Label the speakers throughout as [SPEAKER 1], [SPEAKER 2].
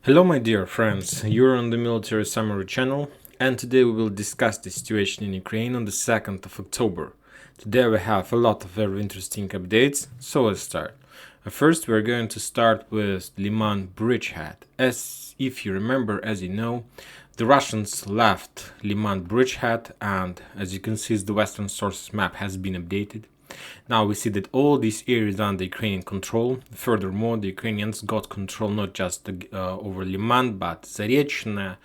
[SPEAKER 1] Hello my dear friends, you're on the Military Summary channel, and today we will discuss the situation in Ukraine on the 2nd of October. Today we have a lot of very interesting updates, so let's start. First we're going to start with Liman bridgehead. As if you remember, as you know, the Russians left Liman bridgehead, and as you can see the Western sources map has been updated. Now we see that all these areas are under Ukrainian control. Furthermore, the Ukrainians got control not just over Liman, but Zarechne,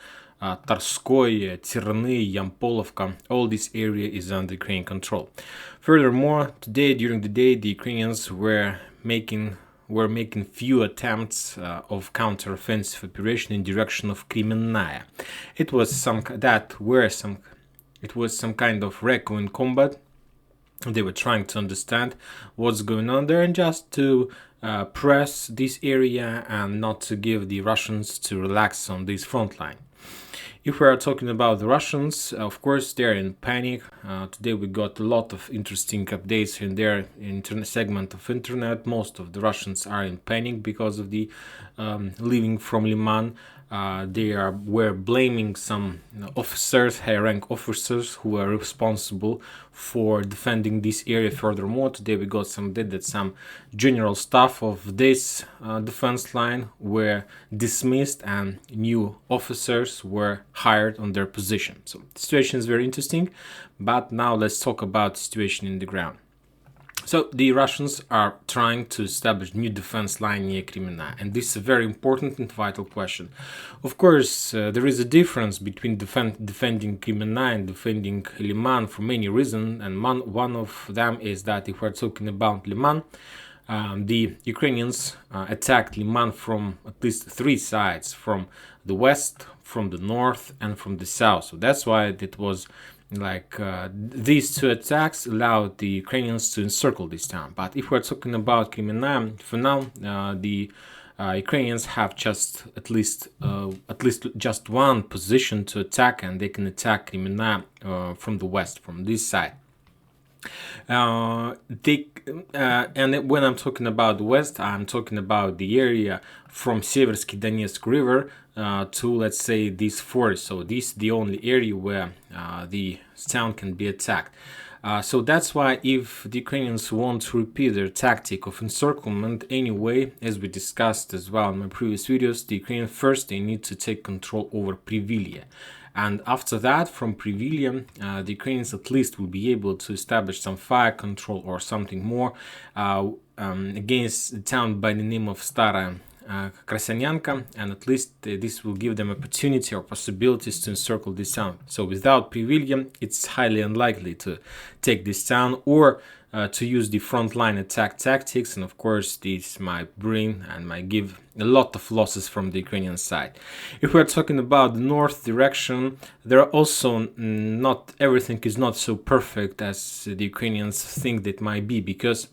[SPEAKER 1] Tarskoye, Terny, Yampolovka. All this area is under Ukrainian control. Furthermore, today during the day, the Ukrainians were making few attempts of counter-offensive operation in direction of Kremenная. It was some kind of recon combat. They were trying to understand what's going on there and just to press this area and not to give the Russians to relax on this front line. If we are talking about the Russians, of course, they're in panic. Today we got a lot of interesting updates in their segment of internet. Most of the Russians are in panic because of the leaving from Liman. Were blaming some officers, high-rank officers, who were responsible for defending this area. Furthermore, today we got some data that some general staff of this defense line were dismissed and new officers were hired on their position. So the situation is very interesting, but now let's talk about the situation in the ground. So the Russians are trying to establish new defense line near Kremenная, and this is a very important and vital question. Of course, there is a difference between defending Kremenная and defending Liman for many reasons, and one of them is that if we're talking about Liman, the Ukrainians attacked Liman from at least three sides: from the west, from the north, and from the south. So that's why it was these two attacks allowed the Ukrainians to encircle this town. But if we're talking about Kremenная, for now, the Ukrainians have at least just one position to attack, and they can attack Kremenная from the west, from this side. And when I'm talking about the west, I'm talking about the area from Seversky Donetsk River to, let's say, this forest. So this is the only area where the town can be attacked. So that's why if the Ukrainians want to repeat their tactic of encirclement anyway, as we discussed as well in my previous videos, the Ukrainians first they need to take control over Privilia. And after that, from Privilia, the Ukrainians at least will be able to establish some fire control or something more against the town by the name of Stara Krasyanyanka, and at least this will give them opportunity or possibilities to encircle this town. So without Privilia, it's highly unlikely to take this town or to use the frontline attack tactics, and of course this might bring and might give a lot of losses from the Ukrainian side. If we're talking about the north direction, there are also not everything is not so perfect as the Ukrainians think that might be, because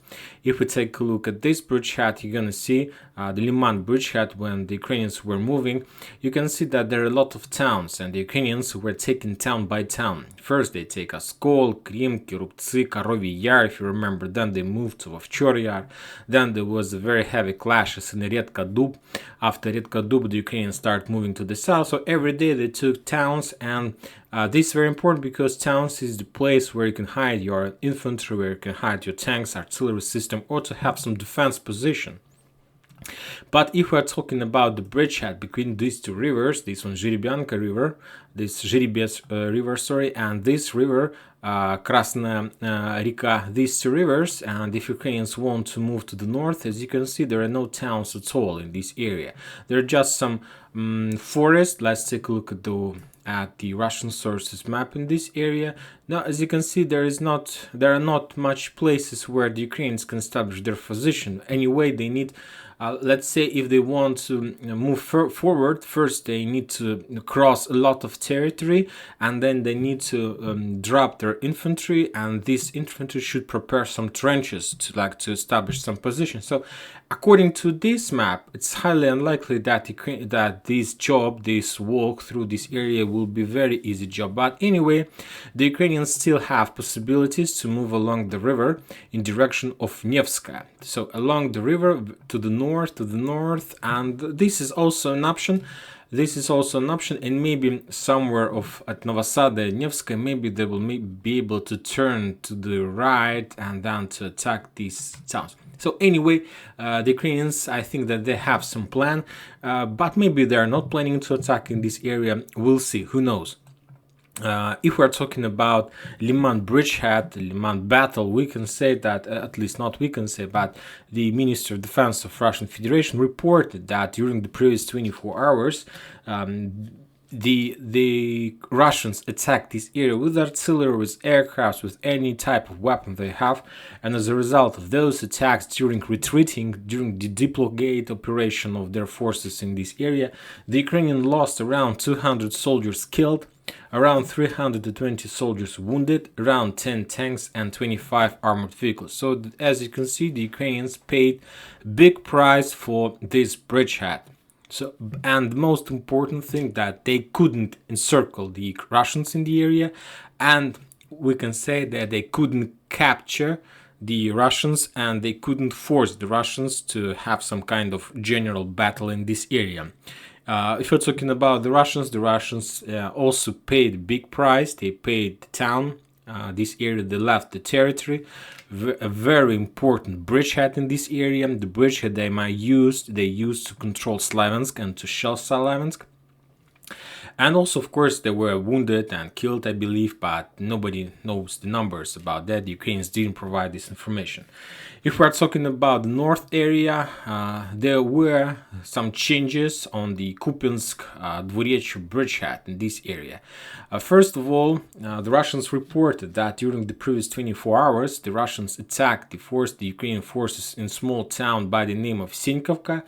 [SPEAKER 1] if we take a look at this bridgehead, you're gonna see the Liman bridgehead. When the Ukrainians were moving, you can see that there are a lot of towns, and the Ukrainians were taking town by town. First they take Oskol, Krimki, Rubtsy, Karovy Yar, if you remember. Then they moved to Ovchor Yar. Then there was a very heavy clashes in Redka Dub. After Redka Dub, the Ukrainians started moving to the south. So every day they took towns, and this is very important because towns is the place where you can hide your infantry, where you can hide your tanks, artillery system, or to have some defense position. But if we're talking about the bridgehead between these two rivers, this one Zheribyanka river, this Zheribets river, and this river Krasnaya Reka, these two rivers, and if Ukrainians want to move to the north, as you can see, there are no towns at all in this area. There are just some forest. Let's take a look at the Russian sources map in this area. Now, as you can see, there are not much places where the Ukrainians can establish their position. Anyway, they need, let's say, if they want to move forward, first they need to cross a lot of territory, and then they need to drop their infantry, and this infantry should prepare some trenches to establish some position. So according to this map, it's highly unlikely that this walk through this area will be very easy job. But anyway, the Ukrainians still have possibilities to move along the river in direction of Nevska. So along the river to the north, and this is also an option. And maybe somewhere at Novosada and Nevska, maybe they will be able to turn to the right and then to attack these towns. So anyway, the Ukrainians, I think that they have some plan, but maybe they are not planning to attack in this area. We'll see. Who knows? If we're talking about Liman bridgehead, Liman battle, we can say that, at least not we can say, but the Minister of Defense of Russian Federation reported that during the previous 24 hours, the Russians attacked this area with artillery, with aircrafts, with any type of weapon they have, and as a result of those attacks during the diplocate operation of their forces in this area, the Ukrainian lost around 200 soldiers killed, around 320 soldiers wounded, around 10 tanks and 25 armored vehicles. So as you can see, the Ukrainians paid big price for this bridgehead. So, and the most important thing, that they couldn't encircle the Russians in the area, and we can say that they couldn't capture the Russians, and they couldn't force the Russians to have some kind of general battle in this area. If you're talking about the Russians also paid a big price. They paid the town, this area, they left the territory, a very important bridgehead in this area. The bridgehead they used to control Slaviansk and to shell Slaviansk. And also, of course, they were wounded and killed, I believe, but nobody knows the numbers about that. The Ukrainians didn't provide this information. If we're talking about the north area, there were some changes on the Kupinsk-Dvorechye bridgehead in this area. First of all, the Russians reported that during the previous 24 hours, the Russians attacked the Ukrainian forces in small town by the name of Senkovka,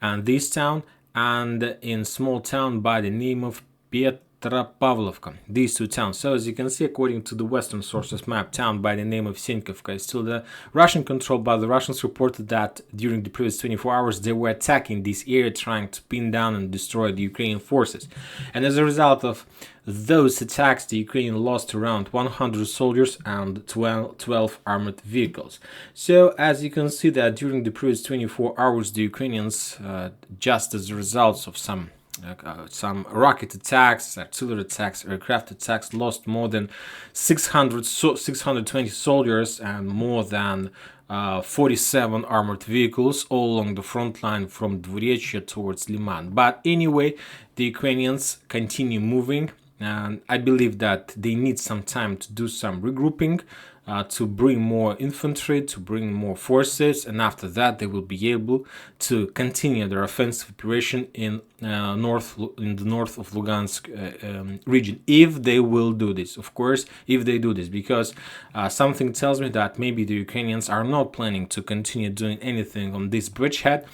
[SPEAKER 1] and this town, and in small town by the name of Petropavlovka, these two towns. So as you can see, according to the Western sources map, town by the name of Senkovka is still the Russian control, but the Russians reported that during the previous 24 hours they were attacking this area, trying to pin down and destroy the Ukrainian forces. And as a result of those attacks, the Ukraine lost around 100 soldiers and 12 armored vehicles. So as you can see that during the previous 24 hours, the Ukrainians, just as a result of some rocket attacks, artillery attacks, aircraft attacks, lost more than 620 soldiers and more than 47 armored vehicles all along the front line from Dvorechye towards Liman. But anyway, the Ukrainians continue moving, and I believe that they need some time to do some regrouping, to bring more infantry, to bring more forces, and after that they will be able to continue their offensive operation in the north of Lugansk region, if they will do this. Of course, if they do this, because something tells me that maybe the Ukrainians are not planning to continue doing anything on this bridgehead,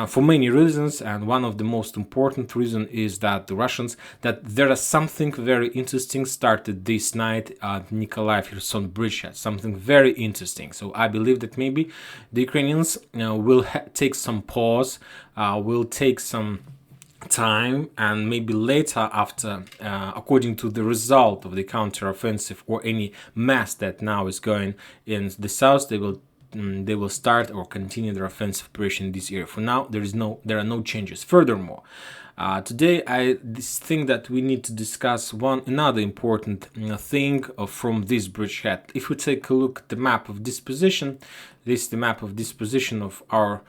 [SPEAKER 1] for many reasons, and one of the most important reason is that the Russians, that there is something very interesting started this night at Nikolaev-Kherson bridgehead, something very interesting. So I believe that maybe the Ukrainians will take some pause, will take some time, and maybe later, after according to the result of the counteroffensive or any mass that now is going in the south, they will start or continue their offensive operation in this area. For now, there are no changes. Furthermore, today I think that we need to discuss another important thing from this bridgehead. If we take a look at the map of disposition, this is the map of disposition of our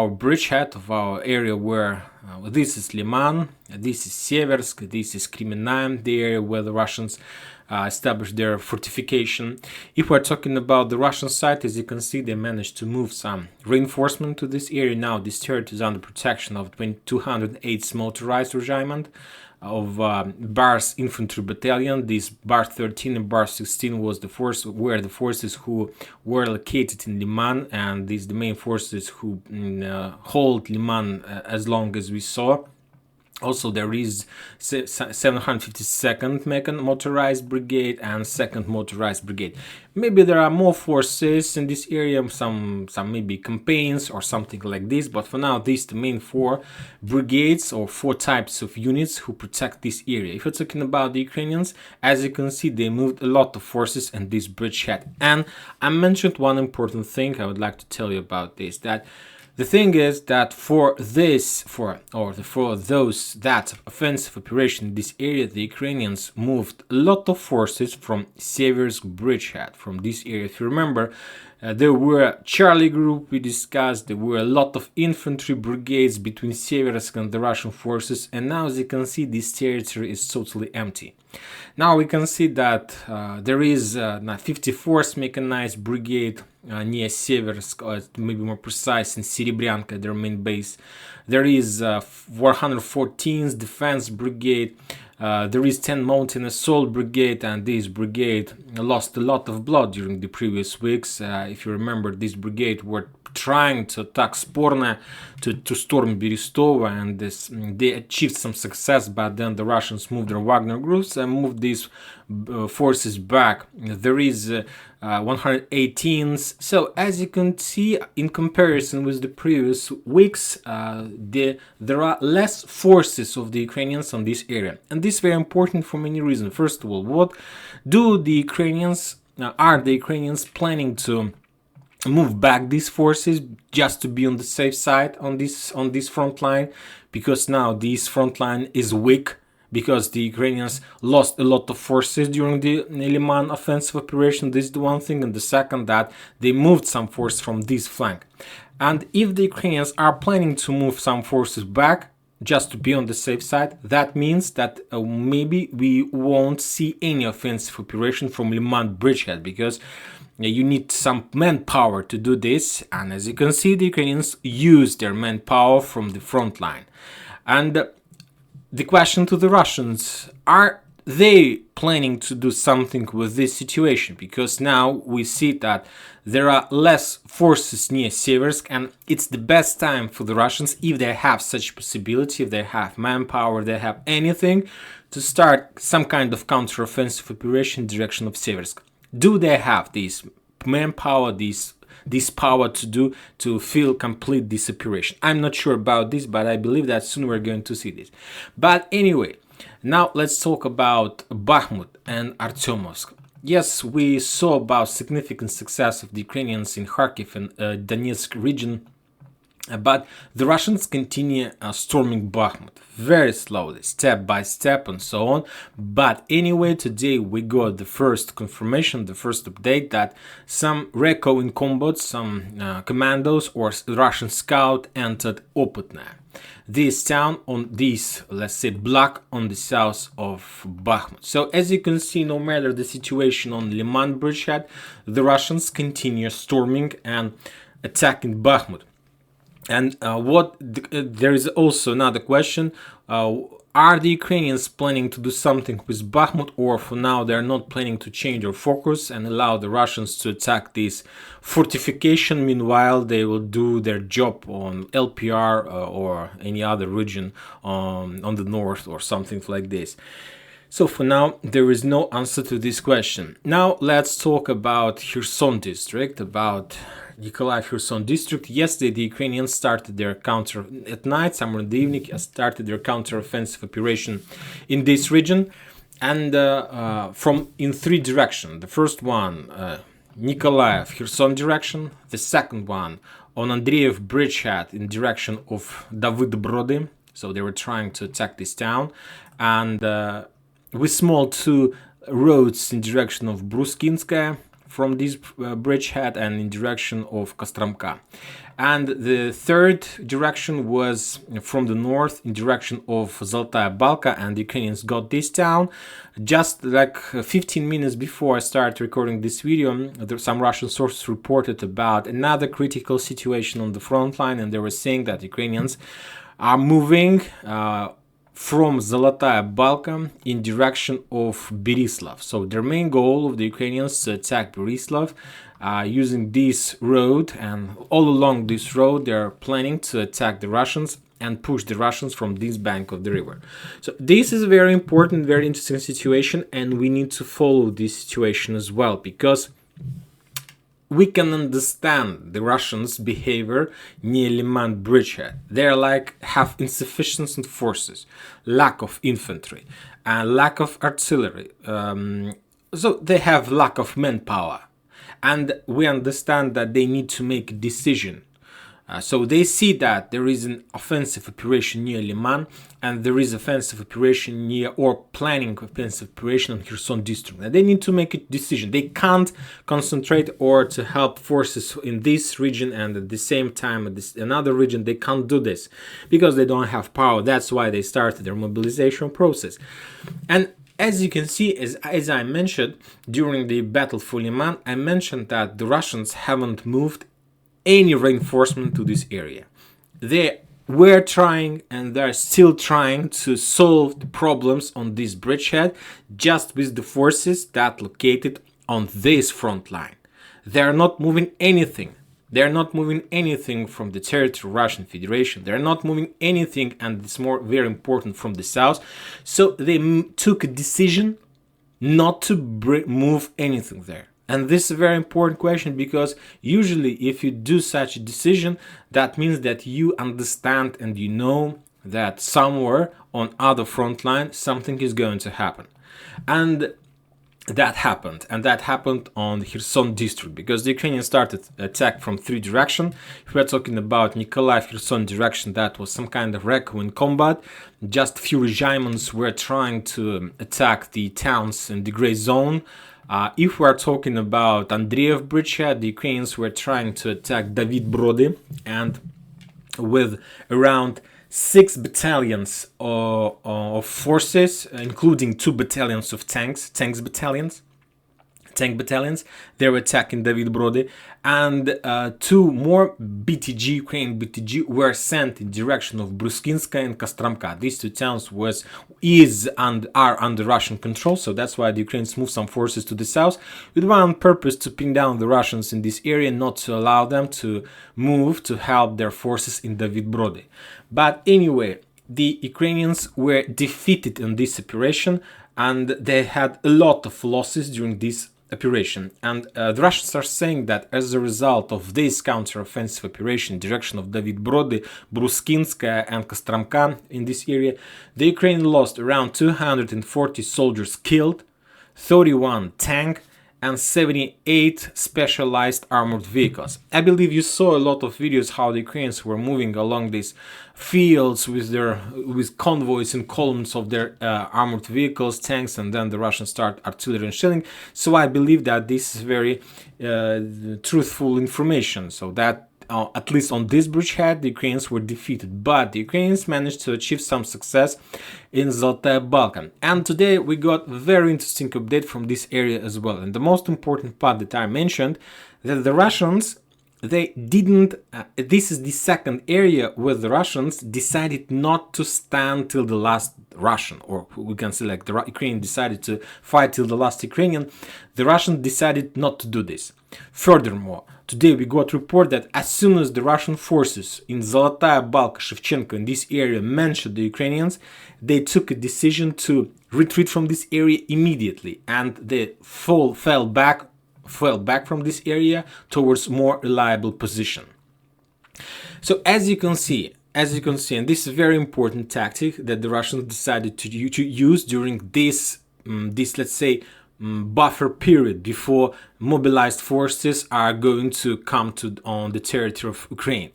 [SPEAKER 1] bridgehead, of our area, where this is Liman, this is Seversk, this is Kremenaim, the area where the Russians established their fortification. If we're talking about the Russian side, as you can see, they managed to move some reinforcement to this area. Now this territory is under protection of 208th Motorized Regiment of Bars Infantry Battalion. This Bar 13 and Bar 16 were the forces who were located in Liman, and these the main forces who hold Liman as long as we saw. Also, there is 752nd Motorized Brigade and 2nd Motorized Brigade. Maybe there are more forces in this area, some maybe campaigns or something like this, but for now, these the main 4 brigades or 4 types of units who protect this area. If you're talking about the Ukrainians, as you can see, they moved a lot of forces in this bridgehead. And I mentioned one important thing I would like to tell you about this, that the thing is that for those that offensive operation in this area, the Ukrainians moved a lot of forces from Seversk bridgehead, from this area. If you remember, there were Charlie Group we discussed, there were a lot of infantry brigades between Seversk and the Russian forces, and now as you can see, this territory is totally empty. Now we can see that there is 54th Mechanized Brigade near Seversk, to be more precise, in Serebryanka, their main base. There is 414th Defense Brigade. There is 10 Mountain Assault Brigade, and this brigade lost a lot of blood during the previous weeks. If you remember, this brigade were trying to attack Sporne to storm Berestova, and they achieved some success, but then the Russians moved their Wagner groups and moved these forces back. There is 118th. So as you can see, in comparison with the previous weeks, there are less forces of the Ukrainians on this area, and this is very important for many reasons. First of all, what do the Ukrainians are the Ukrainians planning to move back these forces just to be on the safe side on this front line, because now this front line is weak because the Ukrainians lost a lot of forces during the Liman offensive operation. This is the one thing, and the second, that they moved some force from this flank. And if the Ukrainians are planning to move some forces back just to be on the safe side, that means that maybe we won't see any offensive operation from Liman bridgehead, because you need some manpower to do this, and as you can see, the Ukrainians use their manpower from the front line. And the question to the Russians, are they planning to do something with this situation? Because now we see that there are less forces near Seversk, and it's the best time for the Russians, if they have such possibility, if they have manpower, they have anything, to start some kind of counter-offensive operation in the direction of Seversk. Do they have this manpower, this power to feel complete this operation? I'm not sure about this, but I believe that soon we're going to see this. But anyway, now let's talk about Bakhmut and Artyomovsk. Yes, we saw about significant success of the Ukrainians in Kharkiv and Donetsk region, but the Russians continue storming Bakhmut very slowly, step by step, and so on. But anyway, today we got the first confirmation, the first update, that some Reko in combat, some commandos or Russian scout entered Opotne, this town on this, let's say, block on the south of Bakhmut. So as you can see, no matter the situation on Liman bridgehead, the Russians continue storming and attacking Bakhmut. And there is also another question, are the Ukrainians planning to do something with Bakhmut, or for now they're not planning to change their focus and allow the Russians to attack this fortification? Meanwhile, they will do their job on LPR or any other region on the north or something like this. So for now, there is no answer to this question. Now let's talk about Kherson district, about Nikolaev Kherson district. Yesterday, the Ukrainians started their counter at night, somewhere in the evening, started their counter-offensive operation in this region, and from in 3 directions. The first one, Nikolaev Kherson direction. The second one on Andreev bridgehead in direction of David Brody. So they were trying to attack this town, and with small 2 roads in direction of Bruskinskaya from this bridgehead and in direction of Kostromka. And the third direction was from the north in direction of Zolotaya Balka, and the Ukrainians got this town. Just like 15 minutes before I started recording this video, some Russian sources reported about another critical situation on the front line, and they were saying that Ukrainians are moving from Zolotaya Balka in direction of Berislav. So their main goal of the Ukrainians to attack Berislav using this road, and all along this road they are planning to attack the Russians and push the Russians from this bank of the river. So this is a very important, very interesting situation, and we need to follow this situation as well, because we can understand the Russians' behavior near Liman bridgehead. They're like have insufficient forces, lack of infantry, and lack of artillery. So they have lack of manpower, and we understand that they need to make a decision. So they see that there is an offensive operation near Liman, and there is offensive operation near, or planning offensive operation on Kherson district. And they need to make a decision. They can't concentrate or to help forces in this region and at the same time at this another region. They can't do this because they don't have power. That's why they started their mobilization process. And as you can see, as I mentioned during the battle for Liman, I mentioned that the Russians haven't moved any reinforcement to this area. They were trying, and they're still trying, to solve the problems on this bridgehead just with the forces that located on this front line. They're not moving anything. They're not moving anything from the territory of Russian Federation. They're not moving anything, and it's very important, from the south. So they took a decision not to move anything there. And this is a very important question, because usually if you do such a decision, that means that you understand and you know that somewhere on other front line something is going to happen. And that happened on the Kherson district, because the Ukrainians started attack from three directions. If we're talking about Nikolaev Kherson direction, that was some kind of requiem combat. Just few regiments were trying to attack the towns in the gray zone. If we are talking about Andreev bridgehead, the Ukrainians were trying to attack David Brody, and with around 6 battalions of forces, including 2 battalions of tank battalions, they were attacking David Brody, and 2 more Ukrainian BTG were sent in direction of Bruskinska and Kostramka. These 2 towns are under Russian control, so that's why the Ukrainians moved some forces to the south with one purpose: to pin down the Russians in this area, not to allow them to move to help their forces in David Brody. But anyway, the Ukrainians were defeated in this operation, and they had a lot of losses during this operation. And the Russians are saying that as a result of this counter-offensive operation in direction of David Brody, Bruskinska and Kostramka in this area, the Ukraine lost around 240 soldiers killed, 31 tank, and 78 specialized armored vehicles. I believe you saw a lot of videos how the Ukrainians were moving along these fields with convoys and columns of their armored vehicles, tanks, and then the Russians start artillery and shelling. So I believe that this is very truthful information. So that at least on this bridgehead, the Ukrainians were defeated, but the Ukrainians managed to achieve some success in Zolotaya Balkan. And today we got a very interesting update from this area as well. And the most important part that I mentioned, that the Russians, they didn't, this is the second area where the Russians decided not to stand till the last Russian, or we can say like the Ukrainian decided to fight till the last Ukrainian. The Russians decided not to do this. Furthermore, today we got report that as soon as the Russian forces in Zolotaya Balka, Shevchenko, in this area mentioned the Ukrainians, they took a decision to retreat from this area immediately, and they fell back from this area towards more reliable position. So as you can see, and this is a very important tactic that the Russians decided to use during this let's say buffer period before mobilized forces are going to come on the territory of Ukraine.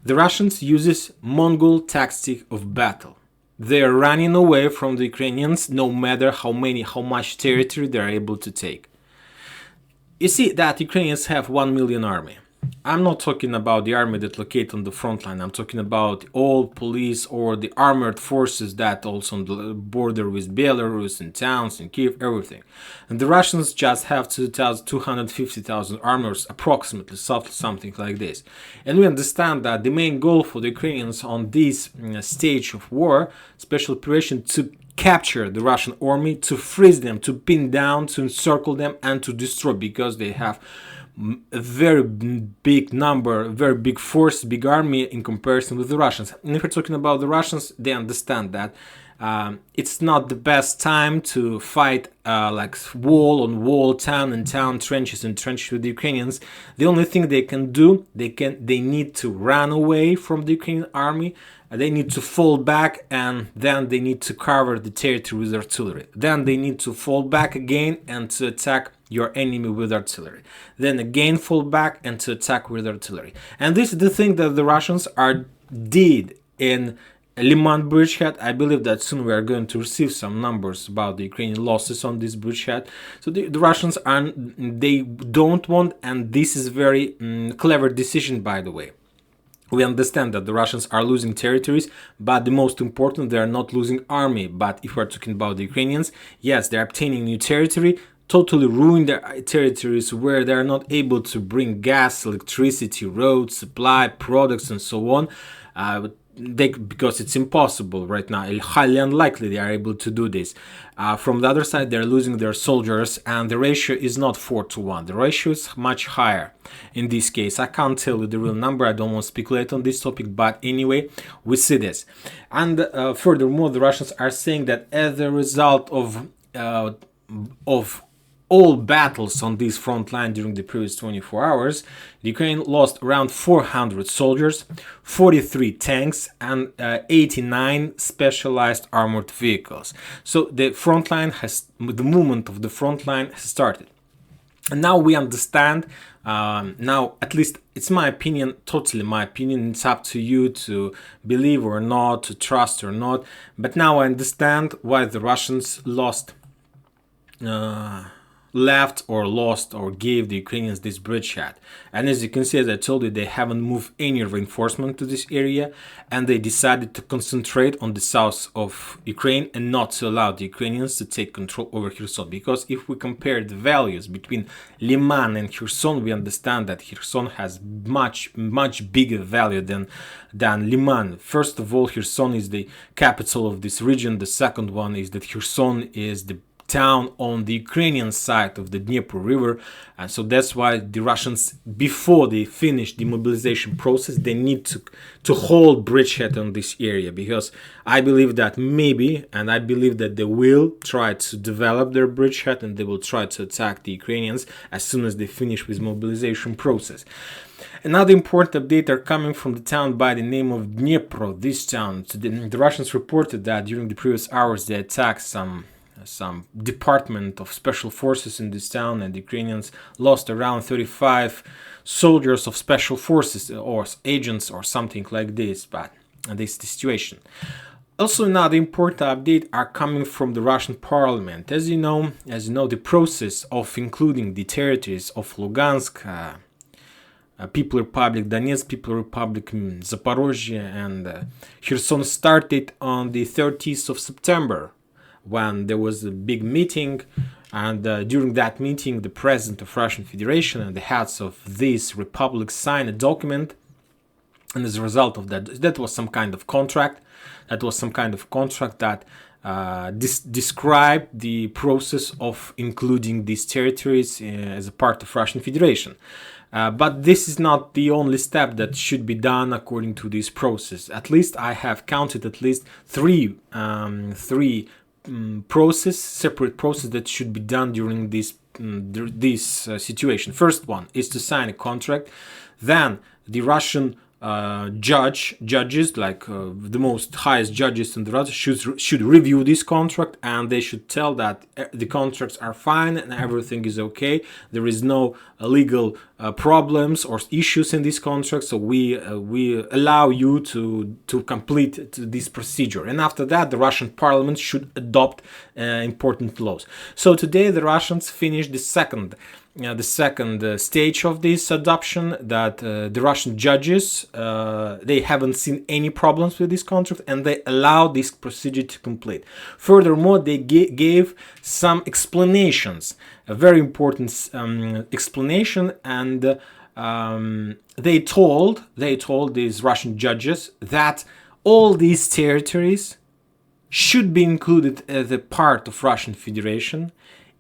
[SPEAKER 1] The Russians uses Mongol tactic of battle. They are running away from the Ukrainians no matter how much territory they are able to take. You see that Ukrainians have 1 million army. I'm not talking about the army that locate on the front line. I'm talking about all police or the armored forces that also on the border with Belarus and towns and Kiev, everything. And the Russians just have 250,000 armors, approximately, something like this. And we understand that the main goal for the Ukrainians on this stage of war, special operation, to capture the Russian army, to freeze them, to pin down, to encircle them, and to destroy, because they have a very big number, a very big force, big army in comparison with the Russians. And if we're talking about the Russians, they understand that it's not the best time to fight like wall on wall, town and town, trenches and trenches with the Ukrainians. The only thing they can do, they need to run away from the Ukrainian army. They need to fall back, and then they need to cover the territory with artillery. Then they need to fall back again and to attack your enemy with artillery. Then again fall back and to attack with artillery. And this is the thing that the Russians did in Liman bridgehead. I believe that soon we are going to receive some numbers about the Ukrainian losses on this bridgehead. So the Russians they don't want, and this is very clever decision, by the way. We understand that the Russians are losing territories, but the most important, they are not losing army. But if we're talking about the Ukrainians, yes, they're obtaining new territory, totally ruin their territories where they are not able to bring gas, electricity, roads, supply, products, and so on. Because it's impossible right now, highly unlikely they are able to do this. From the other side, they're losing their soldiers, and the ratio is not 4-1. The ratio is much higher in this case. I can't tell you the real number, I don't want to speculate on this topic, but anyway, we see this. And furthermore, the Russians are saying that as a result of all battles on this front line during the previous 24 hours, the Ukraine lost around 400 soldiers, 43 tanks, and 89 specialized armored vehicles. So the front line the movement of the front line has started. And now we understand, now at least it's my opinion, totally my opinion, it's up to you to believe or not, to trust or not, but now I understand why the Russians lost or gave the Ukrainians this bridgehead. And as you can see, as I told you, they haven't moved any reinforcement to this area, and they decided to concentrate on the south of Ukraine and not to allow the Ukrainians to take control over Kherson. Because if we compare the values between Liman and Kherson, we understand that Kherson has much bigger value than Liman. First of all, Kherson is the capital of this region. The second one is that Kherson is the town on the Ukrainian side of the Dnieper River, and so that's why the Russians, before they finish the mobilization process, they need to hold bridgehead on this area, because I believe that maybe, and I believe that they will try to develop their bridgehead and they will try to attack the Ukrainians as soon as they finish with mobilization process. Another important update are coming from the town by the name of Dnipro. This town, the Russians reported that during the previous hours they attacked some department of special forces in this town, and the Ukrainians lost around 35 soldiers of special forces or agents or something like this. But this is the situation. Also, another important update are coming from the Russian parliament. As you know, the process of including the territories of Lugansk, People Republic Donetsk, People Republic Zaporozhye, and Kherson started on the 30th of September. When there was a big meeting, and during that meeting the President of Russian Federation and the heads of these republics signed a document, and as a result of that was some kind of contract that described the process of including these territories as a part of Russian Federation. But this is not the only step that should be done according to this process. At least I have counted at least three separate process that should be done during this situation. First one is to sign a contract. Then the Russian judges, like the most highest judges in the Russia, should review this contract, and they should tell that the contracts are fine and everything is okay. There is no legal problems or issues in this contract, so we allow you to complete this procedure. And after that, the Russian parliament should adopt important laws. So today the Russians finished the second stage of this adoption, that the Russian judges, they haven't seen any problems with this contract, and they allow this procedure to complete. Furthermore, they gave some explanations, a very important explanation, and they told these Russian judges that all these territories should be included as a part of Russian Federation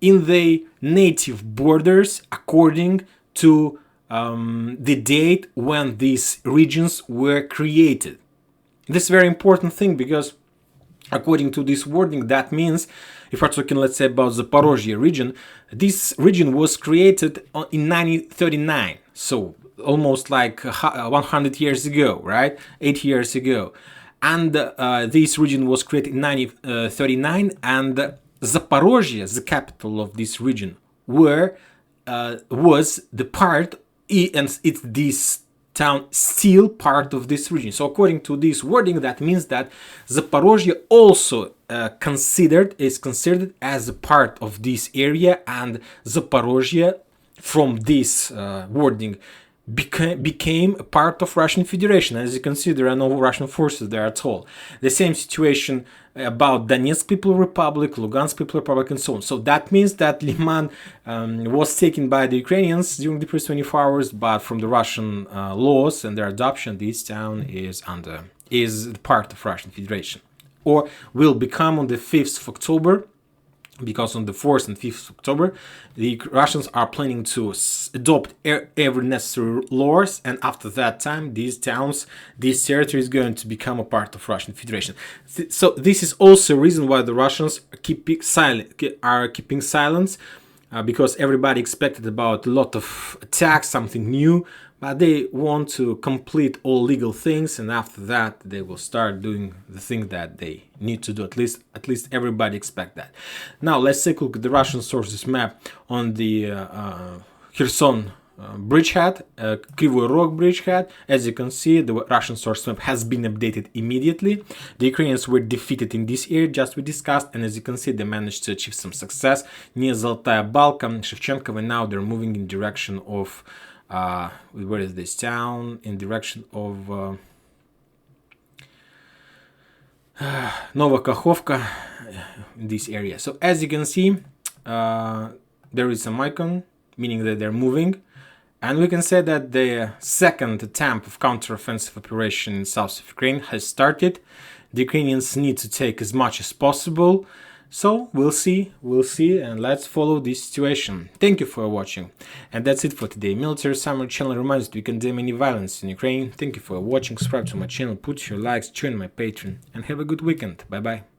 [SPEAKER 1] in the native borders according to the date when these regions were created. This is a very important thing, because according to this wording, that means, if we're talking, let's say, about the Zaporozhye region, this region was created in 1939, so almost like 100 years ago, right? 8 years ago. And this region was created in 1939, and Zaporozhye, the capital of this region, was the part, and it's this town still part of this region. So according to this wording, that means that Zaporozhye also is considered as a part of this area, and Zaporozhye, from this wording, became a part of Russian Federation. As you can see, there are no Russian forces there at all. The same situation about Donetsk People Republic, Lugansk People Republic, and so on. So that means that Liman was taken by the Ukrainians during the first 24 hours, but from the Russian laws and their adoption, this town is part of Russian Federation, or will become on the 5th of October. Because on the 4th and 5th of October, the Russians are planning to adopt every necessary laws, and after that time, these towns, this territory is going to become a part of Russian Federation. So this is also a reason why the Russians are keeping silence, because everybody expected about a lot of attacks, something new, but they want to complete all legal things, and after that they will start doing the thing that they need to do. At least everybody expect that. Now let's take a look at the Russian sources map on the Kherson bridgehead, Kryvyi Rog bridgehead. As you can see, the Russian source map has been updated immediately. The Ukrainians were defeated in this area, just we discussed, and as you can see, they managed to achieve some success near Zoltaya Balka, Shevchenkovo, and now they're moving in direction of where is this town? In direction of Novokakhovka, in this area. So as you can see, there is some icon, meaning that they're moving. And we can say that the second attempt of counter-offensive operation in south of Ukraine has started. The Ukrainians need to take as much as possible. So we'll see, and let's follow this situation. Thank you for watching. And that's it for today. Military Summary channel reminds you to condemn any violence in Ukraine. Thank you for watching. Subscribe to my channel, put your likes, join my Patreon, and have a good weekend. Bye bye.